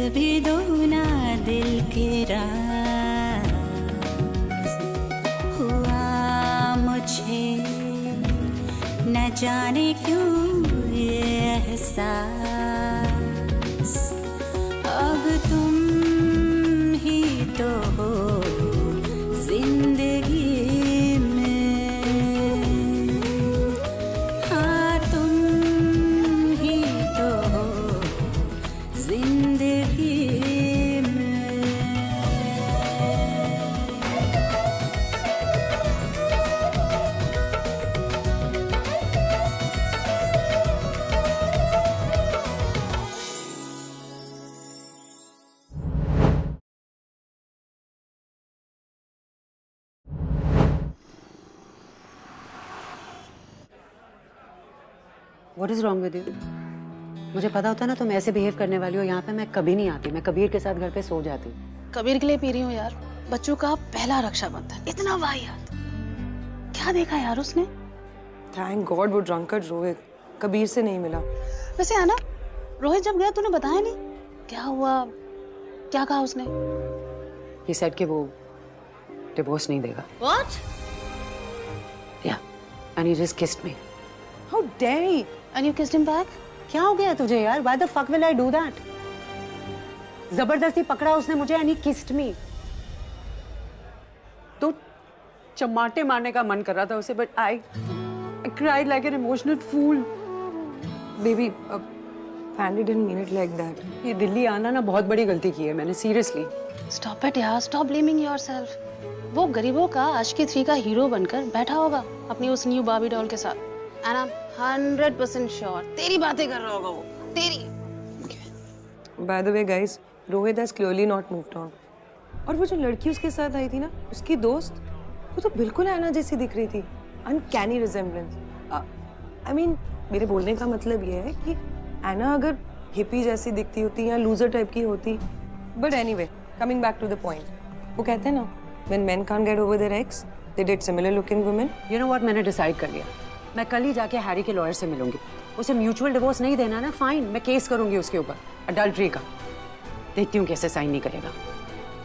भी दो ना दिल के राज, हुआ मुझे न जाने क्यों ये एहसास, अब तुम ही तो हो जिंदगी में, हाँ तुम ही तो हो जिंदगी में। What is wrong with you? मुझे पता होता ना तुम ऐसे बिहेव करने वाली हो, यहाँ पे मैं कभी नहीं आती। मैं कबीर के साथ घर पे सो जाती। कबीर के लिए पी रही हूँ यार, बच्चों का पहला रक्षाबंधन। इतना वाहियात क्या देखा यार उसने। Thank God वो ड्रंकर्ड रोहित कबीर से नहीं मिला। वैसे आना, रोहित जब गया तूने बताया नहीं क्या हुआ, क्या कहा उसने? He said कि वो डिवोर्स नहीं देगा। What? Yeah, and he just kissed me. How dare he? And you kissed him back? क्या हो गया तुझे यार? Why the fuck will I do that? जबरदस्ती पकड़ा उसने मुझे and he kissed me. तो चमाटे मारने का मन कर रहा था उसे, but I cried like an emotional fool. Baby, Fanny didn't mean it like that. ये दिल्ली आना ना बहुत बड़ी गलती की है मैंने, seriously. Stop it यार, stop blaming yourself. वो गरीबों का आशिकी 3 का हीरो बनकर बैठा होगा अपनी उस न्यू बार्बी डॉल के साथ। And I'm 100% sure तेरी बातें कर रहा होगा वो, तेरी। By the way, guys, Rohit has clearly not moved on. और वो जो लड़की उसके साथ आई थी ना, उसकी दोस्त, वो तो बिल्कुल ऐना जैसी दिख रही थी। Uncanny resemblance. I mean, मेरे बोलने का मतलब ये है कि ऐना अगर हिप्पी जैसी दिखती होती या लूजर टाइप की होती, but anyway, coming back to the point, वो कहते हैं ना, when men can't get over their ex, they date similar looking women. You know what, मैंने डिसाइड कर लिया। मैं कल ही जाके हैरी के लॉयर से मिलूंगी। उसे म्यूचुअल डिवोर्स नहीं देना ना, फाइन, मैं केस करूंगी उसके ऊपर अडल्ट्री का। देखती हूँ कैसे साइन नहीं करेगा।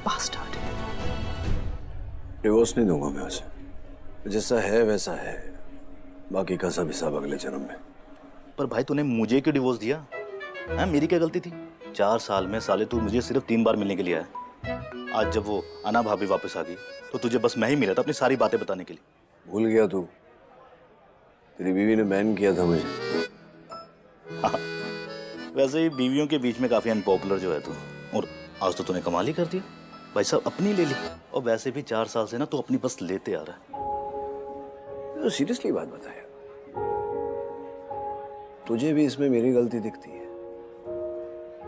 बास्टर्ड। डिवोर्स नहीं दूंगा मैं उसे, जैसा है वैसा है, बाकी का सब हिसाब अगले जन्म में। पर भाई तूने मुझे क्यों डिवोर्स दिया? हाँ, मेरी क्या गलती थी? 4 साल में साले तू मुझे सिर्फ 3 बार मिलने के लिए आया। आज जब वो अना भाभी वापस आ गई तो तुझे बस मैं ही मिला था अपनी सारी बातें बताने के लिए। भूल गया तू? तेरी बीवी ने बैन किया था मुझे। हाँ, वैसे ही बीवियों के बीच में काफी अनपॉपुलर जो है तू, और आज तो तूने कमाल ही कर दिया भाई साहब, अपनी ले ली। और वैसे भी 4 साल से ना तू अपनी बस लेते आ रहा है। तो सीरियसली बात बताया, तुझे भी इसमें मेरी गलती दिखती है?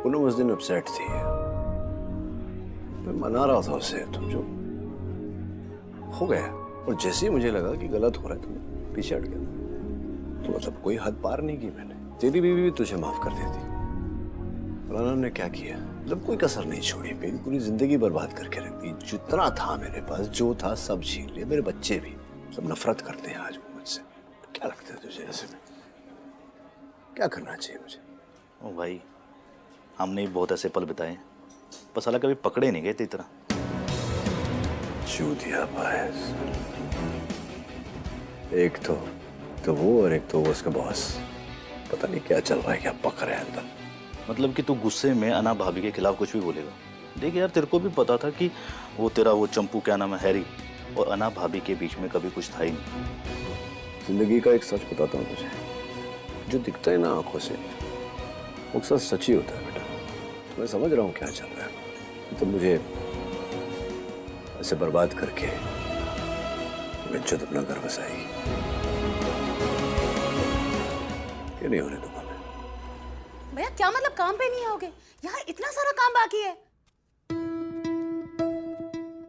पूनम उस दिन अपसेट थी, मैं मना रहा था उसे, तुम जो हो गया। और जैसे ही मुझे लगा कि गलत हो रहा है तो पीछे हट गया। तो मतलब कोई हद पार नहीं की मैंने। तेरी बीवी भी तुझे माफ कर देती। फलाना ने क्या किया, मतलब कोई कसर नहीं छोड़ी, मेरी पूरी जिंदगी बर्बाद करके रख दी। जितना था मेरे पास, जो था सब छीन लिया। मेरे बच्चे भी सब नफरत करते हैं आज मुझसे। क्या लगता है तुझे ऐसे में क्या करना चाहिए मुझे? ओ भाई, हमने भी बहुत ऐसे पल बिताए, पर साला कभी पकड़े नहीं गए तेरी तरह। चूतिया पायस, एक तो वो और एक तो वो उसका बॉस। पता नहीं क्या चल रहा है, क्या पक रहा है अंदर। मतलब कि तू गुस्से में अना भाभी के खिलाफ कुछ भी बोलेगा? देख यार, तेरे को भी पता था कि वो तेरा वो चंपू, क्या नाम है, हैरी, और अना भाभी के बीच में कभी कुछ था ही नहीं। जिंदगी का एक सच बताता हूँ तुझे, जो दिखता है ना आंखों से, वो अक्सर सच ही होता है बेटा। तो मैं समझ रहा हूँ क्या चल रहा है, तो मुझे ऐसे बर्बाद करके बेइज्जत अपना घर बसाएगी। क्या नहीं होने दूंगा मैं। भैया क्या मतलब काम पे नहीं आओगे? यहाँ इतना सारा काम बाकी है।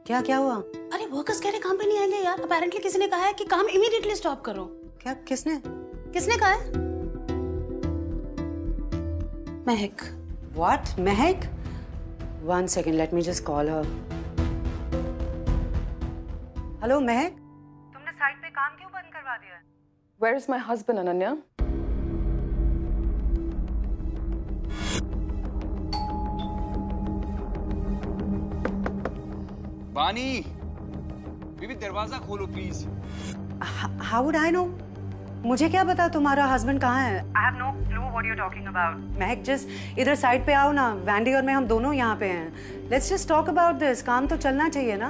क्या क्या हुआ? अरे वर्कर्स कह रहे काम पे नहीं आएंगे यार। अपेरेंटली किसी ने कहा है कि काम इमीडिएटली स्टॉप करो। क्या? किसने कहा है? महक। What? Mahak? 1 second, let me just call her. Hello महक, तुमने साइट पे काम क्यों बंद करवा दिया है? Where is my husband, Ananya? बानी, बीबी दरवाजा खोलो please. How would I know? मुझे क्या पता तुम्हारा हस्बैंड कहाँ है? I have no clue what you're talking about. Mahak, just इधर साइड पे आओ ना। वैंडी और मैं हम दोनों यहाँ पे हैं। Let's just talk about this. काम तो चलना चाहिए ना?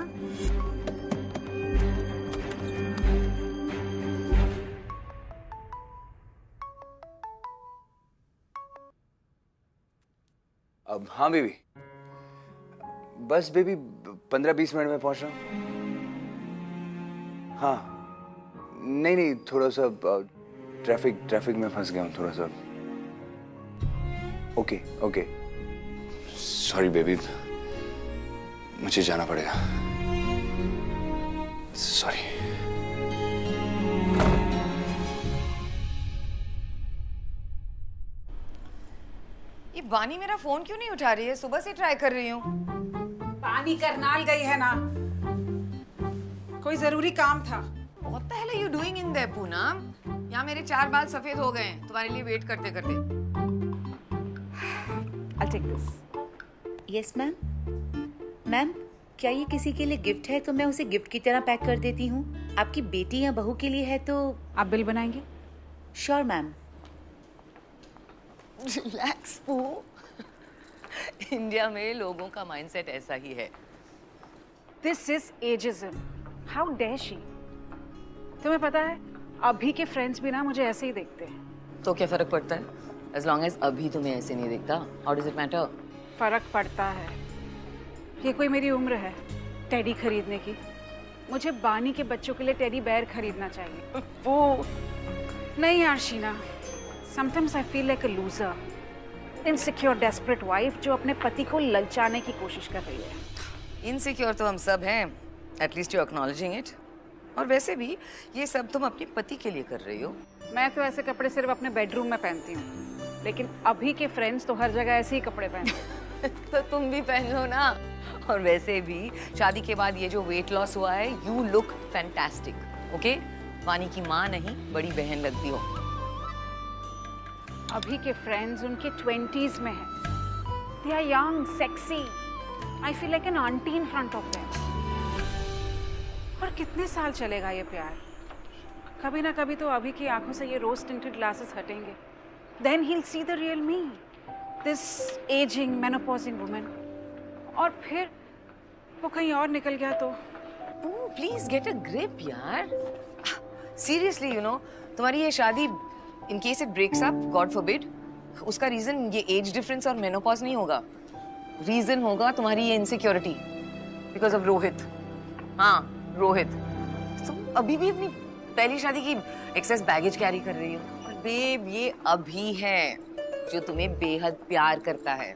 अब हाँ बेबी, बस बेबी 15-20 मिनट में पहुंच रहा हूँ। हाँ नहीं थोड़ा सा ट्रैफिक में फंस गया हूँ थोड़ा सा। ओके सॉरी बेबी, मुझे जाना पड़ेगा। सॉरी। ये बानी मेरा फोन क्यों नहीं उठा रही है? सुबह से ट्राई कर रही हूँ। बानी करनाल गई है ना, कोई जरूरी काम था। What the hell are you doing in there, Poonam? यहाँ मेरे 4 बाल सफेद हो गए हैं तुम्हारे लिए वेट करते करते। I'll take this. Yes ma'am. Ma'am, क्या ये किसी के लिए गिफ्ट है तो मैं उसे गिफ्ट की तरह पैक कर देती हूँ। आपकी बेटी या बहू के लिए है तो आप बिल बनाएंगे? Sure ma'am. रिलैक्स पू। इंडिया में लोगों का माइंडसेट ऐसा ही है। This is ageism. How dare she? तुम्हें पता है अभी के फ्रेंड्स भी ना मुझे ऐसे ही देखते हैं। तो क्या फर्क पड़ता है? As long as अभी तुम्हें ऐसे नहीं दिखता, how does it matter? फर्क पड़ता है। ये कोई मेरी उम्र है टेडी खरीदने की? मुझे बानी के बच्चों के लिए टेडी बेयर खरीदना चाहिए। वो नहीं यार Sheena, sometimes I feel like a loser, insecure, desperate wife जो अपने पति को ललचाने की कोशिश कर रही है। इनसिक्योर तो हम सब हैं, at least you're acknowledging it. और वैसे भी ये सब तुम अपने पति के लिए कर रही हो। मैं तो ऐसे कपड़े सिर्फ अपने बेडरूम में पहनती हूँ, लेकिन अभी के फ्रेंड्स तो हर जगह ऐसे ही कपड़े पहनते हैं। तो तुम भी पहन लो ना। और वैसे भी शादी के बाद ये जो वेट लॉस हुआ है, यू लुक फैंटास्टिक। ओके, वानी की माँ नहीं बड़ी बहन लगती हो। अभी के फ्रेंड्स उनके 20s में हैं। They are young, sexy. I feel like an auntie in front of them. और कितने साल चलेगा ये प्यार? कभी ना कभी तो अभी की आंखों से ये रोज टिंटेड ग्लासेस हटेंगे। Then he'll see the real me, this aging, menopausing woman. और फिर वो कहीं और निकल गया तो? प्लीज गेट अ ग्रिप यार। सीरियसली यू नो, तुम्हारी ये शादी in case it breaks up, God forbid, उसका रीजन ये एज डिफरेंस और मेनोपॉज नहीं होगा। रीजन होगा तुम्हारी ये इनसिक्योरिटी बिकॉज ऑफ रोहित। हाँ रोहित, तुम अभी भी अपनी पहली शादी की एक्सेस बैगेज कैरी कर रही हो। और बेब ये अभी है जो तुम्हें बेहद प्यार करता है,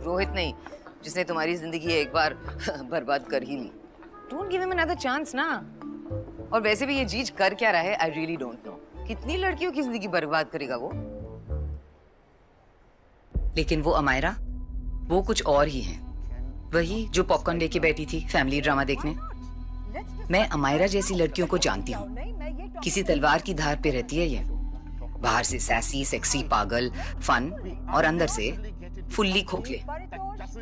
रोहित नहीं जिसने तुम्हारी जिंदगी एक बार बर्बाद कर ही ली। Don't give him another chance ना। और वैसे भी ये जीज कर क्या रहा है, आई रियली डोंट नो। कितनी लड़कियों की जिंदगी बर्बाद करेगा वो। लेकिन वो अमायरा, वो कुछ और ही है। वही जो पॉपकॉर्न लेके बैठी थी फैमिली ड्रामा देखने। मैं अमायरा जैसी लड़कियों को जानती हूँ। किसी तलवार की धार पे रहती है ये। बाहर से सैसी, सेक्सी, पागल, फन, और अंदर से फुल्ली खोखले।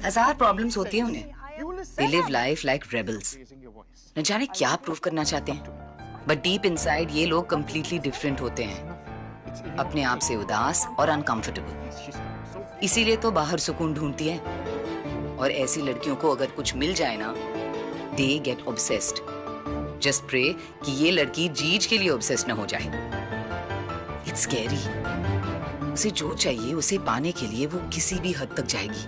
1000 प्रॉब्लम्स होती है उन्हें। They live life like rebels. न जाने क्या प्रूव करना चाहते हैं, बट डीप इनसाइड ये लोग कंप्लीटली डिफरेंट होते हैं, अपने आप से उदास और अनकंफर्टेबल। इसीलिए तो बाहर सुकून ढूंढती है। और ऐसी लड़कियों को अगर कुछ मिल जाए ना, they get obsessed. Just pray कि ये लड़की जीज के लिए obsessed न हो जाए। It's scary. उसे जो चाहिए उसे पाने के लिए वो किसी भी हद तक जाएगी।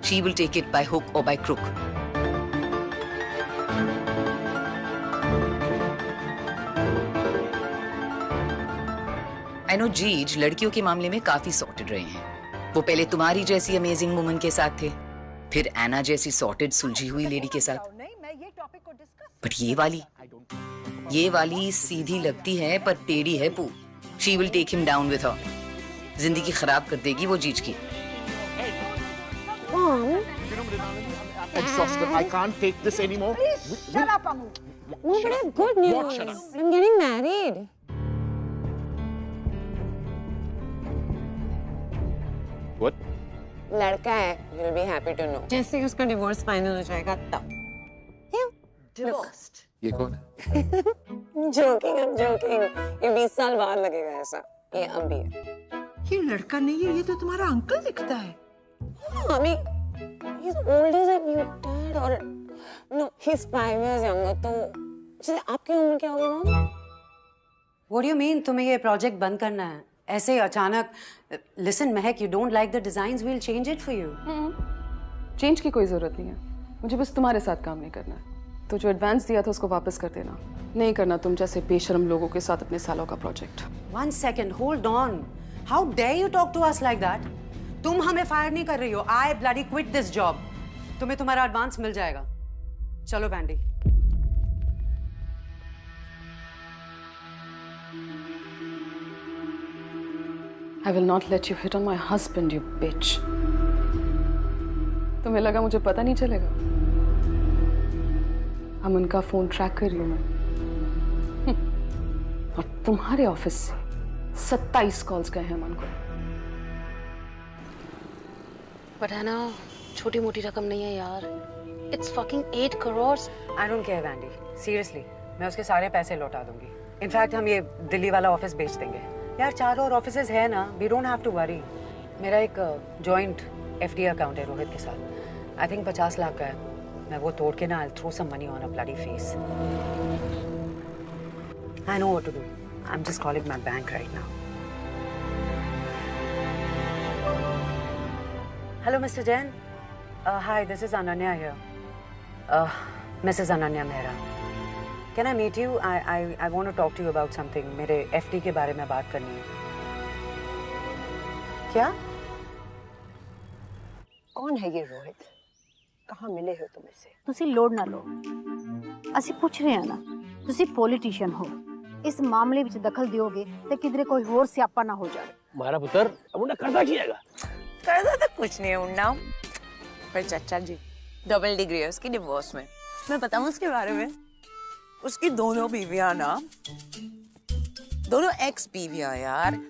She will take it by hook or by crook. I know जीज लड़कियों के मामले में काफी सॉर्टेड रहे हैं। वो पहले तुम्हारी जैसी अमेजिंग वुमन के साथ थे, फिर एना जैसी सॉर्टेड सुलझी हुई लेडी के साथ। बट ये वाली सीधी लगती है पर टेढ़ी है पू। She will take him down with her. जिंदगी खराब कर देगी वो जीज की। Exhausted. I can't take this anymore. Please shut up, Amu. No, but I have good news. I'm getting married. What? लड़का है, you'll be happy to know. जैसे ही उसका डिवोर्स फाइनल हो जाएगा तब। Divorced. ये कौन है? Joking, I'm joking. ये 20 साल बाद लगेगा ऐसा। ये अब भी है। ये लड़का नहीं है, ये तो तुम्हारा अंकल दिखता है। Mummy, he's older than you, Dad, और no, he's 5 years younger. तो जैसे आपकी उम्र क्या होगी mom? What do you mean? तुम्हें ये प्रोजेक्ट बंद करना है? ऐसे अचानक? Listen, Mahak, you don't like the designs, we'll change it for you. Change की कोई जरूरत नहीं है, मुझे बस तुम्हारे साथ काम नहीं करना है। तो जो एडवांस दिया था उसको वापस कर देना, नहीं करना तुम जैसे बेशर्म लोगों के साथ अपने सालों का project. 1 second, hold on. How dare you talk to us like that? तुम हमें फायर नहीं कर रही हो। I bloody quit this job. तुम्हें तुम्हारा एडवांस मिल जाएगा। चलो Vendée. I will not let you hit on my husband, you bitch. तुम्हें लगा मुझे पता नहीं चलेगा? हम उनका फोन ट्रैक कर रही हूँ मैं। और तुम्हारे ऑफिस से 27 कॉल्स गए हैं अमन को। बट है ना, छोटी मोटी रकम नहीं है यार। It's fucking 8 crores. I don't care, Vendée. Seriously, मैं उसके सारे पैसे लौटा दूंगी। इनफैक्ट हम ये दिल्ली वाला ऑफिस बेच देंगे। यार 4 और ऑफिसेज है ना, we don't have to worry. मेरा एक जॉइंट FD अकाउंट है रोहित के साथ। I think 50 लाख का है। मैं वो तोड़ के ना I'll throw some money on a bloody fees. I know what to do. I'm just calling my bank right now. Hello, Mr. Jain. Hi, this is Ananya here. Mrs. Ananya Mehra. Can I meet you? I want to talk to you about something. मेरे FD के बारे में बात करनी है। क्या? कौन है ये रोहित? कहाँ मिले हो तुम इससे? ਤੁਸੀਂ ਲੋੜ ਨਾ ਲਓ, ਅਸੀਂ ਪੁੱਛ ਰਹੇ ਹਾਂ ਨਾ, ਤੁਸੀਂ ਪੋਲੀਟੀਸ਼ੀਅਨ ਹੋ, ਇਸ ਮਾਮਲੇ ਵਿੱਚ ਦਖਲ ਦਿਓਗੇ ਤੇ ਕਿਧਰੇ ਕੋਈ ਹੋਰ ਸਿਆਪਾ ਨਾ ਹੋ ਜਾਵੇ। हमारा पुत्र अब उन्हें करता किएगा। करता तो कुछ नहीं है उन्ना, पर चाचा जी डबल डिग्री है उसकी डिवोर्स में। मैं बताऊं उसके बारे में, उसकी दोनों बीवियां ना, दोनों एक्स बीवियां यार,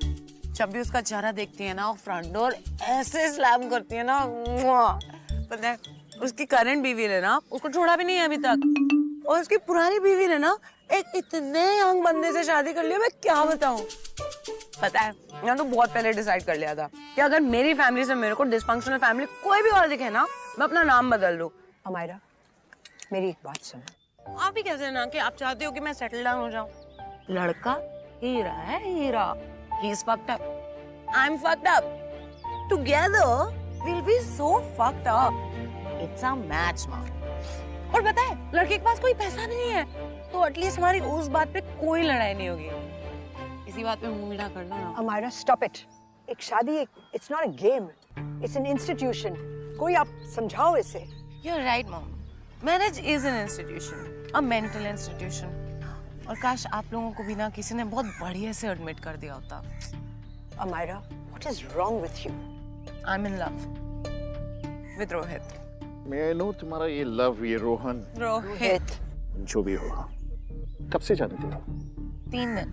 जब भी उसका चेहरा देखती है ना वो फ्रंट डोर ऐसे स्लैम करती है ना। पता है उसकी करंट बीवी ने ना उसको छोड़ा भी नहीं है अभी तक, और उसकी पुरानी बीवी ने ना एक इतने यंग बंदे से शादी कर लिया। मैं क्या बताऊं, पता है मैंने तो बहुत पहले डिसाइड कर लिया था कि अगर मेरी फैमिली से मेरे को डिसफंक्शनल फैमिली कोई भी और दिखे ना, मैं अपना नाम बदल लूं। अमायरा, मेरी एक बात सुनो। आप ही कहते हैं ना कि आप चाहते हो कि मैं सेटल डाउन हो जाऊं। लड़का हीरा है, हीरा। He is fucked up. I'm fucked up. Together we'll be so fucked up. It's a match, mom. और पता है लड़के के पास कोई पैसा नहीं है, तो एटलीस्ट हमारी उस बात पे कोई लड़ाई नहीं होगी। इसी बात पे मुंह मीठा कर लो ना। Amayra, stop it. एक शादी it's not a game. It's an institution. कोई आप समझाओ इसे। You're right, mom. Marriage is an institution, a mental institution. और काश आप लोगों को भी ना किसी ने बहुत बढ़िया से एडमिट कर दिया होता। Amaira, what is wrong with you? I'm in love with Rohit. मैं नो तुम्हारा ये लव, ये रोहन, रोहित जो भी होगा, कब से जानते हो? 3 दिन।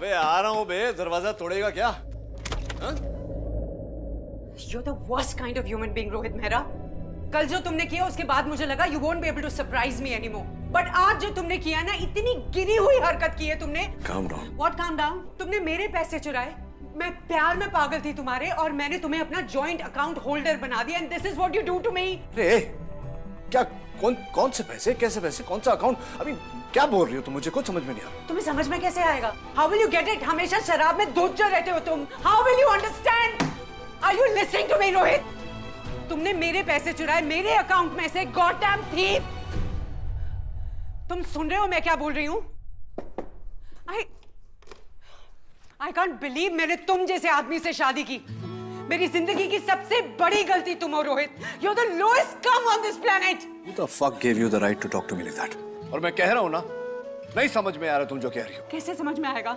बे आ रहा हूँ बे, दरवाजा तोड़ेगा क्या? You're the worst kind of human being, Rohit Mehra. कल जो तुमने किया उसके बाद मुझे लगा you won't be able to surprise me anymore. But आज जो तुमने किया ना, इतनी गिरी हुई हरकत की है तुमने। Calm down. What calm down? तुमने मेरे पैसे चुराए, मैं प्यार में पागल थी तुम्हारे, और मैंने तुम्हें अपना जॉइंट अकाउंट होल्डर बना दिया, and this is what you do to me. अरे क्या, कौन से पैसे, कैसे पैसे, कौन सा अकाउंट? अभी क्या बोल रही हो तुम? मुझे कुछ समझ में नहीं आ रहा। तुम्हें समझ में कैसे आएगा? How will you get it? हमेशा शराब में धुत रहते हो तुम। How will you understand? Are you listening to me, Rohit? तुमने मेरे पैसे चुराए मेरे अकाउंट में से, गॉडडैम thief! तुम सुन रहे हो मैं क्या बोल रही हूँ? I can't believe मैंने तुम जैसे आदमी से शादी की। मेरी जिंदगी की सबसे बड़ी गलती तुम हो Rohit. You're the lowest scum on this planet. Who the fuck gave you the right to talk to me like that? और मैं कह रहा हूँ ना, नहीं समझ में आ रहा तुम जो कह रही हो। कैसे समझ में आएगा?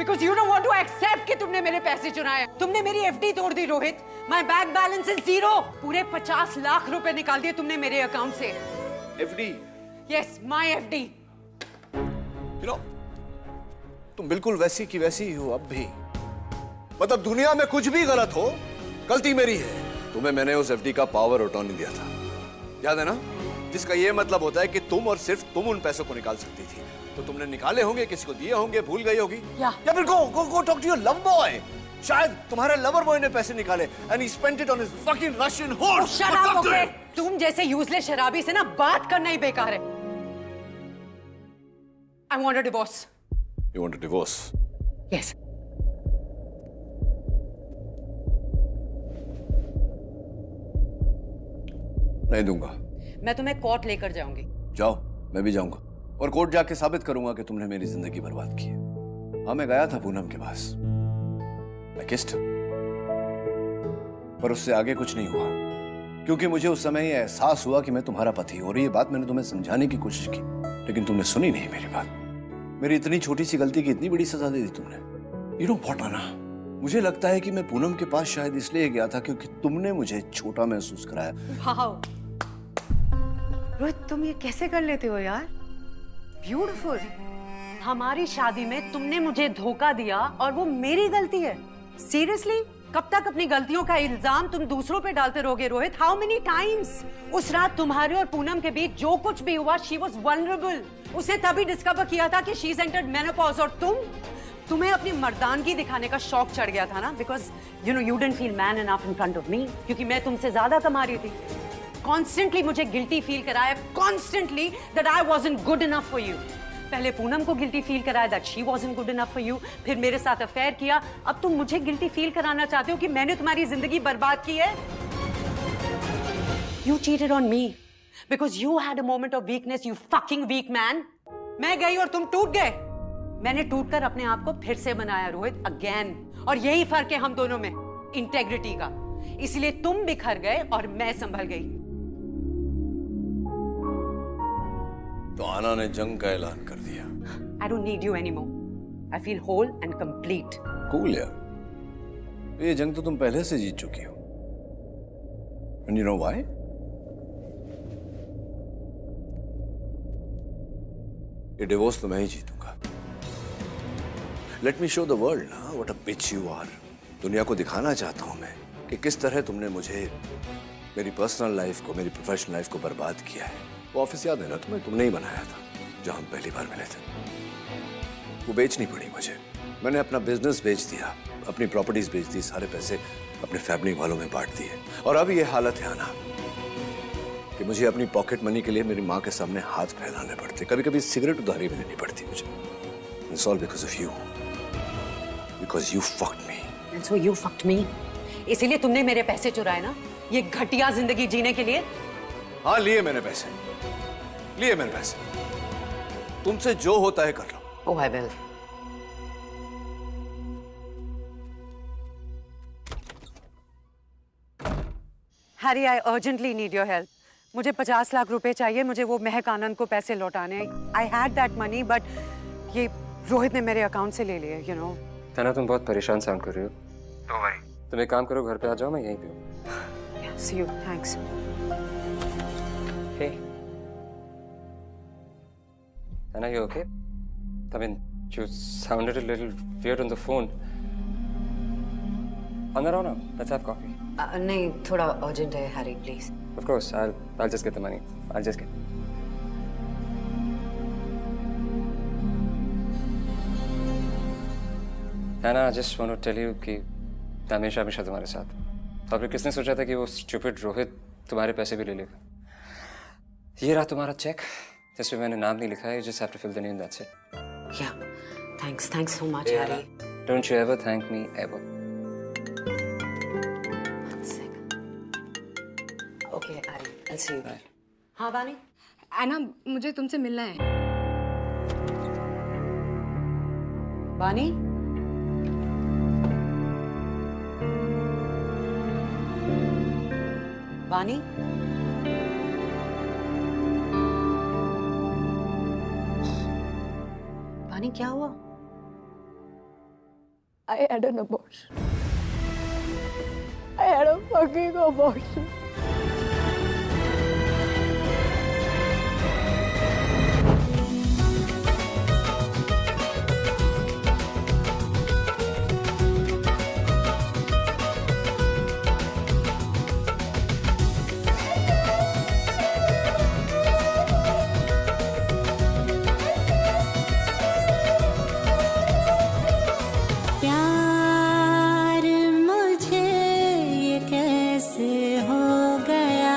Because you don't want to accept कि तुमने मेरे पैसे चुराए। तुमने मेरी FD तोड़ दी Rohit. My bank balance is 0. पूरे 50 लाख रुपए निकाल दिए तुमने मेरे अकाउंट से। FD? Yes, my FD. You know, तुम बिल्कुल वैसी की वैसी ही हो अब भी। मतलब दुनिया में कुछ भी गलत हो, गलती मेरी है। तुम्हें मैंने उस एफडी का पावर अटॉर्नी दिया था, याद है ना? जिसका ये मतलब होता है कि तुम और सिर्फ तुम उन पैसों को निकाल सकती थी। तो तुमने निकाले होंगे, किसी को दिए होंगे, भूल गई होगी। या फिर go talk to your love boy. शायद तुम्हारे लवर बॉय ने पैसे निकाले and he spent it on his fucking Russian horse. Shut up, okay? तुम जैसे यूजलेस शराबी से ना बात करना ही बेकार है। I want a divorce. You want a divorce? Yes. नहीं दूंगा। मैं तुम्हें कोर्ट लेकर जाऊंगी। जाओ, मैं भी जाऊंगा और कोर्ट जाके साबित करूंगा कि तुमने मेरी जिंदगी बर्बाद की है। हाँ, मैं गया था पूनम के पास, मैं किस्ड, पर उससे आगे कुछ नहीं हुआ क्योंकि मुझे उस समय यह एहसास हुआ कि मैं तुम्हारा पति हूं। और ये बात मैंने तुम्हें समझाने की कोशिश की, लेकिन तुमने सुनी नहीं मेरी बात। मेरी इतनी छोटी सी गलती की इतनी बड़ी सजा दे दी तुमने। यू नो व्हाट आना, मुझे लगता है कि मैं पूनम के पास शायद इसलिए गया था क्योंकि तुमने मुझे छोटा महसूस कराया। वाओ रोहित, तुम ये कैसे कर लेते हो यार? ब्यूटीफुल। हमारी शादी में तुमने मुझे धोखा दिया और वो मेरी गलती है? सीरियसली? कब तक अपनी गलतियों का इल्जाम तुम दूसरों पे डालते रहोगे रोहित? How many times? उस रात तुम्हारे और पूनम के बीच जो कुछ भी हुआ, शी वॉज वल्नरेबल। उसे तभी डिस्कवर किया था कि शी इज एंटर्ड मेनोपॉज। और तुम्हें अपनी मर्दानगी दिखाने का शौक चढ़ गया था ना, because you know you didn't feel man enough in front of me, क्योंकि मैं तुमसे ज्यादा कमा रही थी। कॉन्स्टेंटली मुझे गिल्टी फील कराया, constantly that I wasn't good enough for you. पहले पूनम को गिल्टी फील कराया that she wasn't good enough for you, फिर मेरे साथ अफेयर किया, अब तुम मुझे गिल्टी फील कराना चाहते हो कि मैंने तुम्हारी जिंदगी बर्बाद की है। You cheated on me because you had a moment of weakness, you fucking weak man. मैं गई और तुम टूट गए। मैंने टूटकर अपने आप को फिर से बनाया रोहित, अगेन। और यही फर्क है हम दोनों में, इंटेग्रिटी का। इसलिए तुम बिखर गए और मैं संभल गई। तो आना ने जंग का ऐलान कर दिया। I don't need you anymore. I feel whole and complete. Cool यार, ये जंग तो तुम पहले से जीत चुकी हो। And you know why? ये डिवोर्स तो मैं ही जीतूंगा। Let me show the world ना what a bitch you are. दुनिया को दिखाना चाहता हूं मैं कि किस तरह तुमने मुझे, मेरी पर्सनल लाइफ को, मेरी प्रोफेशनल लाइफ को बर्बाद किया है। वो ऑफिस याद है ना तुम्हें? तुमने ही बनाया था जहां हम पहली बार मिले थे। वो बेचनी पड़ी मुझे। मैंने अपना बिजनेस बेच दिया, अपनी प्रॉपर्टीज बेच दी, सारे पैसे अपने फैमिली वालों में बांट दिए। और अब ये हालत है आना कि मुझे अपनी पॉकेट मनी के लिए मेरी माँ के सामने हाथ फैलाने पड़ते, कभी कभी सिगरेट उधारी भी लेनी पड़ती मुझे। It's all because of you. Because you fucked me. And so you fucked me. इसीलिए तुमने मेरे पैसे चुराए ना, ये घटिया जिंदगी जीने के लिए। हाँ, लिए मैंने पैसे, लिए मैंने पैसे। तुमसे जो होता है कर लो। Oh, I will. Harry, I urgently need your help. मुझे 50 लाख रुपए चाहिए, मुझे वो महक आनंद को पैसे लौटाने। I had that money, but ये रोहित ने मेरे अकाउंट से ले लिए, you know. ताना, तुम बहुत परेशान साउंड कर रही हो। तो भाई तुम एक काम करो, घर पे आ जाओ, मैं यहीं पे हूँ। Yeah, see you. Thanks. Hey. Anna, you okay? I mean, you sounded a little weird on the phone. On the road now. Let's have coffee. नहीं, थोड़ा urgent है, Harry, please. Of course, I'll just get the money. I'll just get. Anna, I just want to tell you कि हमेशा हमेशा तुम्हारे साथ। और फिर किसने सोचा था कि वो स्टूपिड रोहित तुम्हारे पैसे भी ले लेगा। ये रहा तुम्हारा चेक, जिसमें मैंने नाम नहीं लिखा है। You just have to fill the name, that's it. Yeah, thanks so much, Harry. Don't you ever thank me ever. One second. Okay, Harry, I'll see you. Bye. हाँ बानी? एना, मुझे तुमसे मिलना है। बानी? बानी? बानी, क्या हुआ? I had an abortion. I had a fucking abortion. हो गया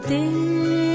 दिल